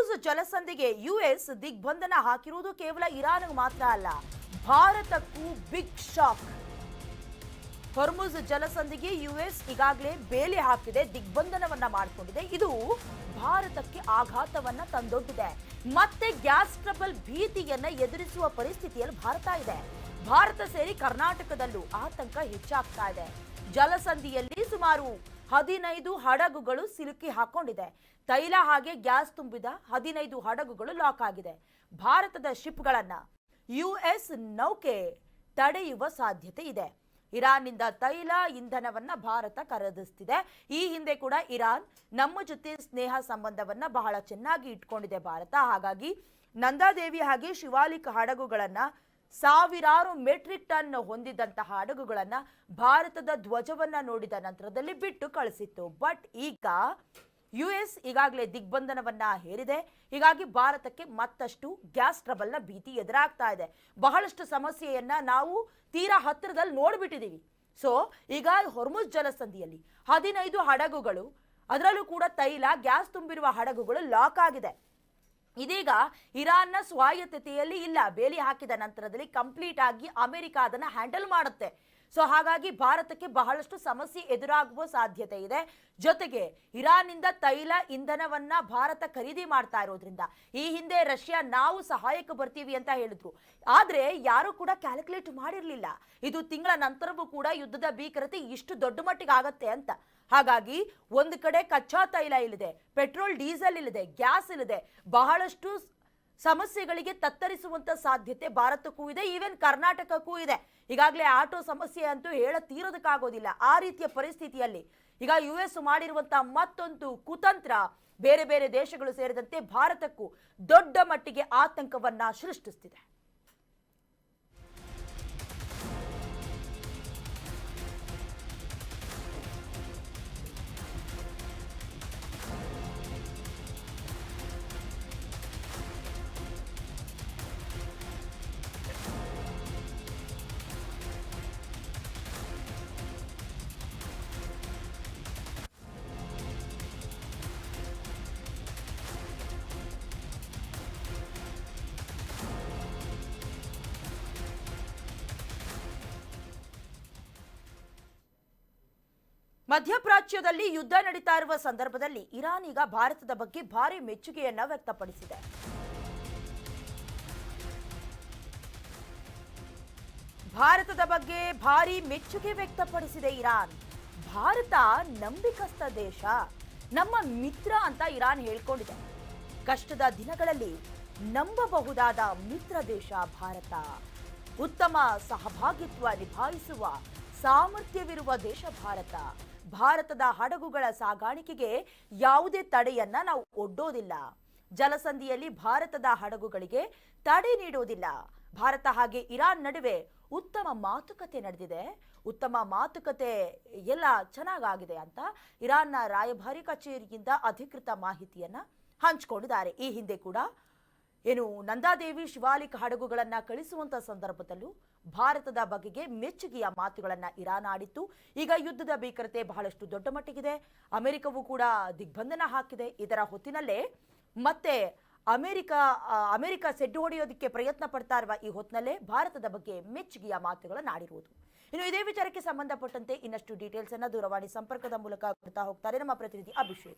Hormuz ಜಲಸಂಧಿಗೆ US ದಿಗ್ಬಂಧನ ಹಾಕಿರುವುದು ಕೇವಲ ಇರಾನ್ಗೆ ಮಾತ್ರ ಅಲ್ಲ, ಭಾರತಕ್ಕೂ ಬಿಗ್ ಶಾಕ್. ಹೊರ್ಮುಜ್ ಜಲಸಂಧಿಗೆ ಯುಎಸ್ ಈಗಾಗಲೇ ಬೇಲಿ ಹಾಕಿದೆ, ದಿಗ್ಬಂಧನವನ್ನ ಮಾಡಿಕೊಂಡಿದೆ. ಇದು ಭಾರತಕ್ಕೆ ಆಘಾತವನ್ನ ತಂದೊಡ್ಡಿದೆ. ಮತ್ತೆ ಗ್ಯಾಸ್ ಟ್ರಬಲ್ ಭೀತಿಯನ್ನ ಎದುರಿಸುವ ಪರಿಸ್ಥಿತಿಯಲ್ಲಿ ಭಾರತ ಇದೆ. ಭಾರತ ಸೇರಿ ಕರ್ನಾಟಕದಲ್ಲೂ ಆತಂಕ ಹೆಚ್ಚಾಗ್ತಾ ಇದೆ. ಜಲಸಂಧಿಯಲ್ಲಿ ಸುಮಾರು 15 ಹಡಗುಗಳು ಸಿಲುಕಿ ಹಾಕೊಂಡಿದೆ. ತೈಲ ಹಾಗೆ ಗ್ಯಾಸ್ ತುಂಬಿದ 15 ಹಡಗುಗಳು ಲಾಕ್ ಆಗಿದೆ. ಭಾರತದ ಶಿಪ್ಗಳನ್ನ ಯುಎಸ್ ನೌಕೆ ತಡೆಯುವ ಸಾಧ್ಯತೆ ಇದೆ. ಇರಾನ್ನಿಂದ ತೈಲ ಇಂಧನವನ್ನ ಭಾರತ ಖರೀದಿಸುತ್ತಿದೆ. ಈ ಹಿಂದೆ ಕೂಡ ಇರಾನ್ ನಮ್ಮ ಜೊತೆ ಸ್ನೇಹ ಸಂಬಂಧವನ್ನ ಬಹಳ ಚೆನ್ನಾಗಿ ಇಟ್ಕೊಂಡಿದೆ ಭಾರತ. ಹಾಗಾಗಿ ನಂದಾದೇವಿ ಹಾಗೆ ಶಿವಾಲಿಕ್ ಹಡಗುಗಳನ್ನ ಸಾವಿರಾರು ಮೆಟ್ರಿಕ್ ಟನ್ ಹೊಂದಿದಂತಹ ಹಡಗುಗಳನ್ನ ಭಾರತದ ಧ್ವಜವನ್ನ ನೋಡಿದ ನಂತರದಲ್ಲಿ ಬಿಟ್ಟು ಕಳಿಸಿತ್ತು. ಬಟ್ ಈಗ ಯುಎಸ್ ಈಗಾಗಲೇ ದಿಗ್ಬಂಧನವನ್ನ ಹೇರಿದೆ. ಹೀಗಾಗಿ ಭಾರತಕ್ಕೆ ಮತ್ತಷ್ಟು ಗ್ಯಾಸ್ ಟ್ರಬಲ್ನ ಭೀತಿ ಎದುರಾಗ್ತಾ ಇದೆ. ಬಹಳಷ್ಟು ಸಮಸ್ಯೆಯನ್ನ ನಾವು ತೀರಾ ಹತ್ತಿರದಲ್ಲಿ ನೋಡ್ಬಿಟ್ಟಿದೀವಿ. ಸೊ ಈಗ ಹೊರ್ಮುಜ್ ಜಲಸಂಧಿಯಲ್ಲಿ 15 ಹಡಗುಗಳು, ಅದರಲ್ಲೂ ಕೂಡ ತೈಲ ಗ್ಯಾಸ್ ತುಂಬಿರುವ ಹಡಗುಗಳು ಲಾಕ್ ಆಗಿದೆ. ಇದೀಗ ಇರಾನ್ನ ಸ್ವಾಯತ್ತತೆಯಲ್ಲಿ ಇಲ್ಲ. ಬೇಲಿ ಹಾಕಿದ ನಂತರದಲ್ಲಿ ಕಂಪ್ಲೀಟ್ ಆಗಿ ಅಮೆರಿಕ ಅದನ್ನ ಹ್ಯಾಂಡಲ್ ಮಾಡುತ್ತೆ. ಸೊ ಹಾಗಾಗಿ ಭಾರತಕ್ಕೆ ಬಹಳಷ್ಟು ಸಮಸ್ಯೆ ಎದುರಾಗುವ ಸಾಧ್ಯತೆ ಇದೆ. ಜೊತೆಗೆ ಇರಾನ್ನಿಂದ ತೈಲ ಇಂಧನವನ್ನ ಭಾರತ ಖರೀದಿ ಮಾಡ್ತಾ ಇರೋದ್ರಿಂದ ಈ ಹಿಂದೆ ರಷ್ಯಾ ನಾವು ಸಹಾಯಕ್ಕೆ ಬರ್ತೀವಿ ಅಂತ ಹೇಳಿದ್ರು. ಆದ್ರೆ ಯಾರು ಕೂಡ ಕ್ಯಾಲ್ಕುಲೇಟ್ ಮಾಡಿರ್ಲಿಲ್ಲ ಇದು ತಿಂಗಳ ನಂತರವೂ ಕೂಡ ಯುದ್ಧದ ಭೀಕರತೆ ಇಷ್ಟು ದೊಡ್ಡ ಮಟ್ಟಿಗೆ ಆಗತ್ತೆ ಅಂತ. ಹಾಗಾಗಿ ಒಂದು ಕಡೆ ಕಚ್ಚಾ ತೈಲ ಇಲ್ಲಿದೆ, ಪೆಟ್ರೋಲ್ ಡೀಸೆಲ್ ಇಲ್ಲಿದೆ, ಗ್ಯಾಸ್ ಇಲ್ಲಿದೆ. ಬಹಳಷ್ಟು ಸಮಸ್ಯೆಗಳಿಗೆ ತತ್ತರಿಸುವಂತ ಸಾಧ್ಯತೆ ಭಾರತಕ್ಕೂ ಇದೆ, ಈವನ್ ಕರ್ನಾಟಕಕ್ಕೂ ಇದೆ. ಈಗಾಗಲೇ ಆಟೋ ಸಮಸ್ಯೆ ಅಂತೂ ತೀರೋದಕ್ಕಾಗೋದಿಲ್ಲ. ಆ ರೀತಿಯ ಪರಿಸ್ಥಿತಿಯಲ್ಲಿ ಈಗ ಯುಎಸ್ ಮಾಡಿರುವಂತಹ ಮತ್ತೊಂದು ಕುತಂತ್ರ ಬೇರೆ ಬೇರೆ ದೇಶಗಳು ಸೇರಿದಂತೆ ಭಾರತಕ್ಕೂ ದೊಡ್ಡ ಮಟ್ಟಿಗೆ ಆತಂಕವನ್ನ ಸೃಷ್ಟಿಸುತ್ತಿದೆ. ಮಧ್ಯಪ್ರಾಚ್ಯದಲ್ಲಿ ಯುದ್ಧ ನಡೀತಾ ಇರುವ ಸಂದರ್ಭದಲ್ಲಿ ಇರಾನ್ ಈಗ ಭಾರತದ ಬಗ್ಗೆ ಭಾರಿ ಮೆಚ್ಚುಗೆಯನ್ನ ವ್ಯಕ್ತಪಡಿಸಿದೆ. ಭಾರತದ ಬಗ್ಗೆ ಭಾರಿ ಮೆಚ್ಚುಗೆ ವ್ಯಕ್ತಪಡಿಸಿದೆ ಇರಾನ್. ಭಾರತ ನಂಬಿಕಸ್ಥ ದೇಶ, ನಮ್ಮ ಮಿತ್ರ ಅಂತ ಇರಾನ್ ಹೇಳ್ಕೊಂಡಿದೆ. ಕಷ್ಟದ ದಿನಗಳಲ್ಲಿ ನಂಬಬಹುದಾದ ಮಿತ್ರ ದೇಶ ಭಾರತ. ಉತ್ತಮ ಸಹಭಾಗಿತ್ವ ನಿಭಾಯಿಸುವ ಸಾಮರ್ಥ್ಯವಿರುವ ದೇಶ ಭಾರತ. ಭಾರತದ ಹಡಗುಗಳ ಸಾಗಾಣಿಕೆಗೆ ಯಾವುದೇ ತಡೆಯನ್ನ ನಾವು ಒಡ್ಡೋದಿಲ್ಲ. ಜಲಸಂಧಿಯಲ್ಲಿ ಭಾರತದ ಹಡಗುಗಳಿಗೆ ತಡೆ ನೀಡೋದಿಲ್ಲ. ಭಾರತ ಹಾಗೆ ಇರಾನ್ ನಡುವೆ ಉತ್ತಮ ಮಾತುಕತೆ ನಡೆದಿದೆ. ಉತ್ತಮ ಮಾತುಕತೆ ಎಲ್ಲ ಚೆನ್ನಾಗಾಗಿದೆ ಅಂತ ಇರಾನ್ನ ರಾಯಭಾರಿ ಕಚೇರಿಯಿಂದ ಅಧಿಕೃತ ಮಾಹಿತಿಯನ್ನ ಹಂಚಿಕೊಂಡಿದ್ದಾರೆ. ಈ ಹಿಂದೆ ಕೂಡ ನಂದಾದೇವಿ ಶಿವಾಲಿಕ್ ಹಡಗುಗಳನ್ನ ಕಳಿಸುವಂತ ಸಂದರ್ಭದಲ್ಲೂ ಭಾರತದ ಬಗೆಗೆ ಮೆಚ್ಚುಗೆಯ ಮಾತುಗಳನ್ನ ಇರಾನ್ ಆಡಿತ್ತು. ಈಗ ಯುದ್ಧದ ಭೀಕರತೆ ಬಹಳಷ್ಟು ದೊಡ್ಡ ಮಟ್ಟಿಗಿದೆ. ಅಮೆರಿಕವೂ ಕೂಡ ದಿಗ್ಬಂಧನ ಹಾಕಿದೆ. ಇದರ ಹೊತ್ತಿನಲ್ಲೇ ಮತ್ತೆ ಅಮೆರಿಕ ಸೆಡ್ಡು ಹೊಡೆಯೋದಕ್ಕೆ ಪ್ರಯತ್ನ ಪಡ್ತಾ ಇರುವ ಈ ಹೊತ್ತಿನಲ್ಲೇ ಭಾರತದ ಬಗ್ಗೆ ಮೆಚ್ಚುಗೆಯ ಮಾತುಗಳನ್ನು ಆಡಿರುವುದು. ಇನ್ನು ಇದೇ ವಿಚಾರಕ್ಕೆ ಸಂಬಂಧಪಟ್ಟಂತೆ ಇನ್ನಷ್ಟು ಡೀಟೇಲ್ಸ್ ಅನ್ನ ದೂರವಾಣಿ ಸಂಪರ್ಕದ ಮೂಲಕ ಕೊಡ್ತಾ ಹೋಗ್ತಾರೆ ನಮ್ಮ ಪ್ರತಿನಿಧಿ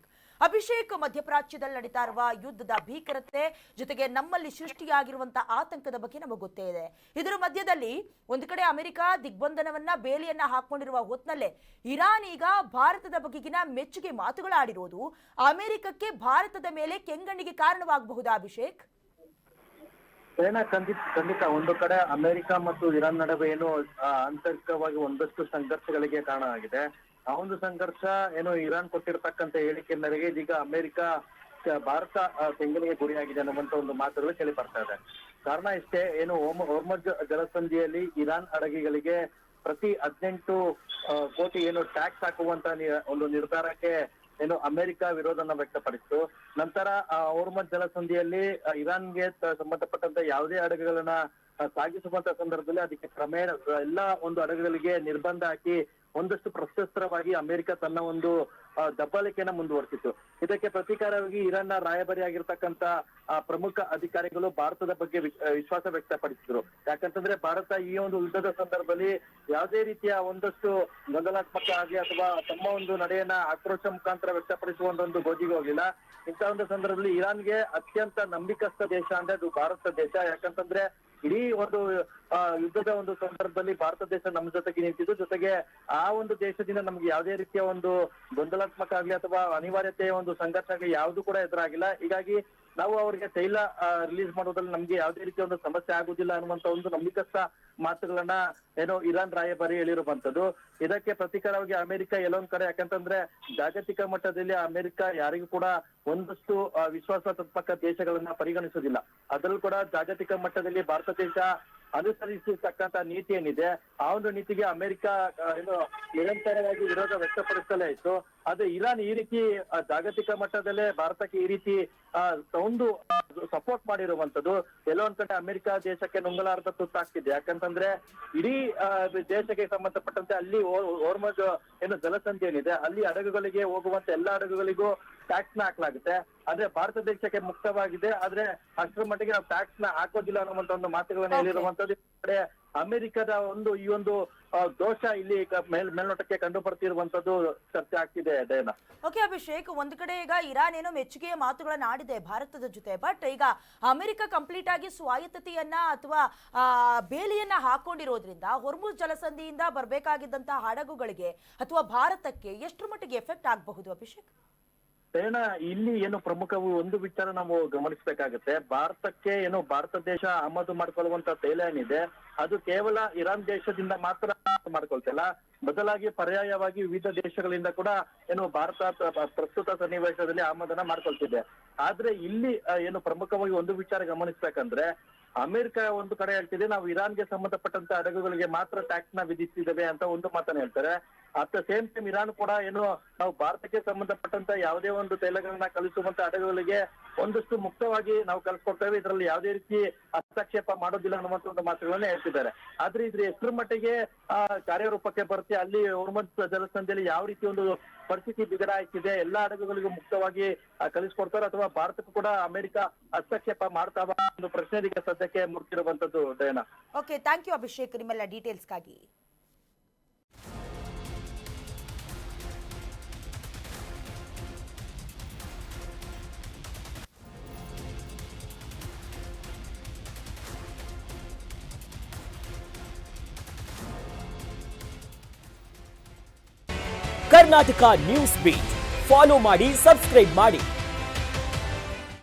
ಅಭಿಷೇಕ್. ಮಧ್ಯಪ್ರಾಚ್ಯದಲ್ಲಿ ನಡೀತಾ ಇರುವ ಯುದ್ಧದ ಭೀಕರತೆ ಜೊತೆಗೆ ನಮ್ಮಲ್ಲಿ ಸೃಷ್ಟಿಯಾಗಿರುವಂತಹ ಆತಂಕದ ಬಗ್ಗೆ ನಮಗೆ ಗೊತ್ತೇ ಇದೆ. ಇದರ ಮಧ್ಯದಲ್ಲಿ ಒಂದು ಕಡೆ ಅಮೆರಿಕ ದಿಗ್ಬಂಧನವನ್ನ ಬೇಲಿಯನ್ನ ಹಾಕೊಂಡಿರುವ ಹೊತ್ತಿನಲ್ಲೇ ಇರಾನ್ ಈಗ ಭಾರತದ ಬಗೆಗಿನ ಮೆಚ್ಚುಗೆ ಮಾತುಗಳಾಡಿರೋದು ಅಮೆರಿಕಕ್ಕೆ ಭಾರತದ ಮೇಲೆ ಕೆಂಗಣ್ಣಿಗೆ ಕಾರಣವಾಗಬಹುದಾ ಅಭಿಷೇಕ್? ಖಂಡಿತ ಒಂದು ಕಡೆ ಅಮೆರಿಕ ಮತ್ತು ಇರಾನ್ ನಡುವೆ ಆಂತರಿಕವಾಗಿ ಒಂದಷ್ಟು ಸಂಘರ್ಷಗಳಿಗೆ ಕಾರಣ ಆಗಿದೆ. ಆ ಒಂದು ಸಂಘರ್ಷ ಇರಾನ್ ಕೊಟ್ಟಿರ್ತಕ್ಕಂಥ ಹೇಳಿಕೆ ಮೇರೆಗೆ ಇದೀಗ ಅಮೆರಿಕ ಭಾರತ ಕೆಂಗಣ್ಣಿಗೆ ಗುರಿಯಾಗಿದೆ ಅನ್ನುವಂತ ಒಂದು ಮಾತುಗಳು ಕೇಳಿ ಬರ್ತಾ ಇದೆ. ಕಾರಣ ಇಷ್ಟೇ, ಹೊರ್ಮುಜ್ ಜಲಸಂಧಿಯಲ್ಲಿ ಇರಾನ್ ಹಡಗಿಗಳಿಗೆ ಪ್ರತಿ 18 ಕೋಟಿ ಟ್ಯಾಕ್ಸ್ ಹಾಕುವಂತ ಒಂದು ನಿರ್ಧಾರಕ್ಕೆ ಅಮೆರಿಕ ವಿರೋಧನ ವ್ಯಕ್ತಪಡಿಸಿತು. ನಂತರ ಹೊರ್ಮುಜ್ ಜಲಸಂಧಿಯಲ್ಲಿ ಇರಾನ್ಗೆ ಸಂಬಂಧಪಟ್ಟಂತ ಯಾವುದೇ ಹಡಗುಗಳನ್ನ ಸಾಗಿಸುವಂತ ಸಂದರ್ಭದಲ್ಲಿ ಅದಕ್ಕೆ ಕ್ರಮೇಣ ಎಲ್ಲಾ ಒಂದು ಹಡಗುಗಳಿಗೆ ನಿರ್ಬಂಧ ಹಾಕಿ ಒಂದಷ್ಟು ಪ್ರಶಸ್ತ್ರವಾಗಿ ಅಮೆರಿಕ ತನ್ನ ಒಂದು ದಬ್ಬಾಳಿಕೆಯನ್ನ ಮುಂದುವರೆಸಿತ್ತು. ಇದಕ್ಕೆ ಪ್ರತೀಕಾರವಾಗಿ ಇರಾನ್ನ ರಾಯಭಾರಿ ಆಗಿರ್ತಕ್ಕಂತ ಪ್ರಮುಖ ಅಧಿಕಾರಿಗಳು ಭಾರತದ ಬಗ್ಗೆ ವಿಶ್ವಾಸ ವ್ಯಕ್ತಪಡಿಸಿದ್ರು. ಯಾಕಂತಂದ್ರೆ ಭಾರತ ಈ ಒಂದು ಯುದ್ಧದ ಸಂದರ್ಭದಲ್ಲಿ ಯಾವುದೇ ರೀತಿಯ ಒಂದಷ್ಟು ಗೊಂದಲಾತ್ಮಕ ಆಗಿ ಅಥವಾ ತಮ್ಮ ಒಂದು ನಡೆಯನ್ನ ಆಕ್ರೋಶ ಮುಖಾಂತರ ವ್ಯಕ್ತಪಡಿಸುವ ಒಂದು ಗೋಜಿಗೆ ಹೋಗಿಲ್ಲ. ಇಂತಹ ಒಂದು ಸಂದರ್ಭದಲ್ಲಿ ಇರಾನ್ಗೆ ಅತ್ಯಂತ ನಂಬಿಕಸ್ಥ ದೇಶ ಅಂದ್ರೆ ಅದು ಭಾರತ ದೇಶ. ಯಾಕಂತಂದ್ರೆ ಇಡೀ ಒಂದು ಯುದ್ಧದ ಒಂದು ಸಂದರ್ಭದಲ್ಲಿ ಭಾರತ ದೇಶ ನಮ್ಮ ಜೊತೆಗೆ ನಿಂತಿದ್ದು, ಜೊತೆಗೆ ಆ ಒಂದು ದೇಶದಿಂದ ನಮ್ಗೆ ಯಾವುದೇ ರೀತಿಯ ಒಂದು ಗೊಂದಲಾತ್ಮಕ ಆಗ್ಲಿ ಅಥವಾ ಅನಿವಾರ್ಯತೆಯ ಒಂದು ಸಂಘರ್ಷ ಆಗ್ಲಿ ಯಾವ್ದು ಕೂಡ ಎದುರಾಗಿಲ್ಲ. ಹೀಗಾಗಿ ನಾವು ಅವರಿಗೆ ತೈಲ ರಿಲೀಸ್ ಮಾಡೋದ್ರಲ್ಲಿ ನಮ್ಗೆ ಯಾವುದೇ ರೀತಿಯ ಒಂದು ಸಮಸ್ಯೆ ಆಗುದಿಲ್ಲ ಅನ್ನುವಂತ ಒಂದು ನಂಬಿಕಸ್ಥ ಮಾತುಗಳನ್ನ ಇರಾನ್ ರಾಯಭಾರಿ ಹೇಳಿರುವಂತದ್ದು. ಇದಕ್ಕೆ ಪ್ರತೀಕಾರವಾಗಿ ಅಮೆರಿಕ ಎಲ್ಲೊಂದ್ ಕಡೆ, ಯಾಕಂತಂದ್ರೆ ಜಾಗತಿಕ ಮಟ್ಟದಲ್ಲಿ ಅಮೆರಿಕ ಯಾರಿಗೂ ಕೂಡ ಒಂದಷ್ಟು ವಿಶ್ವಾಸಾತ್ಮಕ ದೇಶಗಳನ್ನ ಪರಿಗಣಿಸುವುದಿಲ್ಲ. ಅದರಲ್ಲೂ ಕೂಡ ಜಾಗತಿಕ ಮಟ್ಟದಲ್ಲಿ ಭಾರತ ದೇಶ ಅನುಸರಿಸಿರ್ತಕ್ಕಂತ ನೀತಿ ಏನಿದೆ ಆ ಒಂದು ನೀತಿಗೆ ಅಮೆರಿಕ ನಿರಂತರವಾಗಿ ವಿರೋಧ ವ್ಯಕ್ತಪಡಿಸಲೇ ಇತ್ತು. ಆದ್ರೆ ಇರಾನ್ ಈ ರೀತಿ ಜಾಗತಿಕ ಮಟ್ಟದಲ್ಲೇ ಭಾರತಕ್ಕೆ ಈ ರೀತಿ ಒಂದು ಸಪೋರ್ಟ್ ಮಾಡಿರುವಂತದ್ದು ಎಲ್ಲೋ ಒಂದ್ ಕಡೆ ಅಮೆರಿಕ ದೇಶಕ್ಕೆ ನುಂಗಲಾರದ ತುತ್ತಾಗ್ತಿದೆ. ಯಾಕಂತಂದ್ರೆ ಇಡೀ ದೇಶಕ್ಕೆ ಸಂಬಂಧಪಟ್ಟಂತೆ ಅಲ್ಲಿ ಹೋರ್ಮಜ್ ಜಲಸಂಧಿ ಏನಿದೆ ಅಲ್ಲಿ ಹಡಗುಗಳಿಗೆ ಹೋಗುವಂತ ಎಲ್ಲಾ ಹಡಗುಗಳಿಗೂ ಟ್ಯಾಕ್ಸ್ ನ ಹಾಕ್ಲಾಗುತ್ತೆ. ಆದ್ರೆ ಭಾರತ ದೇಶಕ್ಕೆ ಮುಕ್ತವಾಗಿದೆ, ಆದ್ರೆ ಅಷ್ಟರ ಮಟ್ಟಿಗೆ ನಾವು ಟ್ಯಾಕ್ಸ್ ನ ಹಾಕೋದಿಲ್ಲ ಅನ್ನುವಂತ ಒಂದು ಮಾತುಗಳನ್ನ ಹೇಳಿರುವಂತದ್ದು. ಕಡೆ ಅಮೆರಿಕದ ಈ ಒಂದು ದೋಷ ಇಲ್ಲಿ ಮೇಲ್ನೋಟಕ್ಕೆ ಕಂಡು ಬರ್ತಿರುವಂತದ್ದು ಚರ್ಚೆ ಆಗ್ತಿದೆ ದಯನ. ಓಕೆ ಅಭಿಷೇಕ್, ಒಂದು ಕಡೆ ಈಗ ಇರಾನ್ ಏನೋ ಮೆಚ್ಚುಗೆಯ ಮಾತುಗಳನ್ನ ಆಡಿದೆ ಭಾರತದ ಜೊತೆ, ಬಟ್ ಈಗ ಅಮೆರಿಕ ಕಂಪ್ಲೀಟ್ ಆಗಿ ಸ್ವಾಯತ್ತತೆಯನ್ನ ಅಥವಾ ಬೇಲಿಯನ್ನ ಹಾಕೊಂಡಿರೋದ್ರಿಂದ ಹೊರ್ಮುಜ್ ಜಲಸಂಧಿಯಿಂದ ಬರ್ಬೇಕಾಗಿದ್ದಂತಹ ಹಡಗುಗಳಿಗೆ ಅಥವಾ ಭಾರತಕ್ಕೆ ಎಷ್ಟರ ಮಟ್ಟಿಗೆ ಎಫೆಕ್ಟ್ ಆಗಬಹುದು ಅಭಿಷೇಕ್? ಸೇನಾ ಇಲ್ಲಿ ಪ್ರಮುಖವು ಒಂದು ವಿಚಾರ ನಾವು ಗಮನಿಸಬೇಕಾಗುತ್ತೆ. ಭಾರತಕ್ಕೆ ಭಾರತ ದೇಶ ಆಮದು ಮಾಡ್ಕೊಳ್ಳುವಂತ ತೈಲ ಏನಿದೆ ಅದು ಕೇವಲ ಇರಾನ್ ದೇಶದಿಂದ ಮಾತ್ರ ಮಾಡ್ಕೊಳ್ತಿಲ್ಲ, ಬದಲಾಗಿ ಪರ್ಯಾಯವಾಗಿ ವಿವಿಧ ದೇಶಗಳಿಂದ ಕೂಡ ಭಾರತ ಪ್ರಸ್ತುತ ಸನ್ನಿವೇಶದಲ್ಲಿ ಆಮದನ್ನ ಮಾಡ್ಕೊಳ್ತಿದೆ. ಆದ್ರೆ ಇಲ್ಲಿ ಪ್ರಮುಖವಾಗಿ ಒಂದು ವಿಚಾರ ಗಮನಿಸ್ಬೇಕಂದ್ರೆ ಅಮೆರಿಕ ಒಂದು ಕಡೆ ಹೇಳ್ತಿದೆ ನಾವು ಇರಾನ್ಗೆ ಸಂಬಂಧಪಟ್ಟಂತ ಹಡಗುಗಳಿಗೆ ಮಾತ್ರ ಟ್ಯಾಕ್ಸ್ ನ ವಿಧಿಸಿದ್ದೇವೆ ಅಂತ ಒಂದು ಮಾತನ್ನ ಹೇಳ್ತಾರೆ. At the same time Iran ಕೂಡ ನಾವು ಭಾರತಕ್ಕೆ ಸಂಬಂಧಪಟ್ಟಂತ ಯಾವುದೇ ಒಂದು ತೈಲಗಳನ್ನ ಕಳಿಸುವಂತ ಹಡಗುಗಳಿಗೆ ಒಂದಷ್ಟು ಮುಕ್ತವಾಗಿ ನಾವು ಕಳ್ಸಿಕೊಡ್ತೇವೆ, ಇದರಲ್ಲಿ ಯಾವುದೇ ರೀತಿ ಹಸ್ತಕ್ಷೇಪ ಮಾಡೋದಿಲ್ಲ ಅನ್ನುವಂತ ಒಂದು ಮಾತುಗಳನ್ನ ಹೇಳ್ತಿದ್ದಾರೆ. ಆದ್ರೆ ಇದ್ರ ಎಷ್ಟರ ಮಟ್ಟಿಗೆ ಕಾರ್ಯರೂಪಕ್ಕೆ ಬರುತ್ತೆ, ಅಲ್ಲಿ ಹೊರ್ಮುಜ್ ಜಲಸಂಧಿಯಲ್ಲಿ ಯಾವ ರೀತಿ ಒಂದು ಪರಿಸ್ಥಿತಿ ಬಿಗಡಾಯಿಸಿದೆ, ಎಲ್ಲಾ ಹಡಗುಗಳಿಗೂ ಮುಕ್ತವಾಗಿ ಕಳಿಸ್ಕೊಡ್ತಾರೆ ಅಥವಾ ಭಾರತಕ್ಕೂ ಕೂಡ ಅಮೆರಿಕ ಹಸ್ತಕ್ಷೇಪ ಮಾಡ್ತಾವ ಒಂದು ಪ್ರಶ್ನೆ ಇದಕ್ಕೆ ಸದ್ಯಕ್ಕೆ ಮುಟ್ಟಿರುವಂತದ್ದು ದಯನಾ. ಓಕೆ, ಥ್ಯಾಂಕ್ ಯು ಅಭಿಷೇಕ್ ನಿಮ್ಮೆಲ್ಲ ಡೀಟೇಲ್ಸ್ಗಾಗಿ. ಕರ್ನಾಟಕ ನ್ಯೂಸ್ ಬೀಟ್ ಫಾಲೋ ಮಾಡಿ, ಸಬ್ಸ್ಕ್ರೈಬ್ ಮಾಡಿ.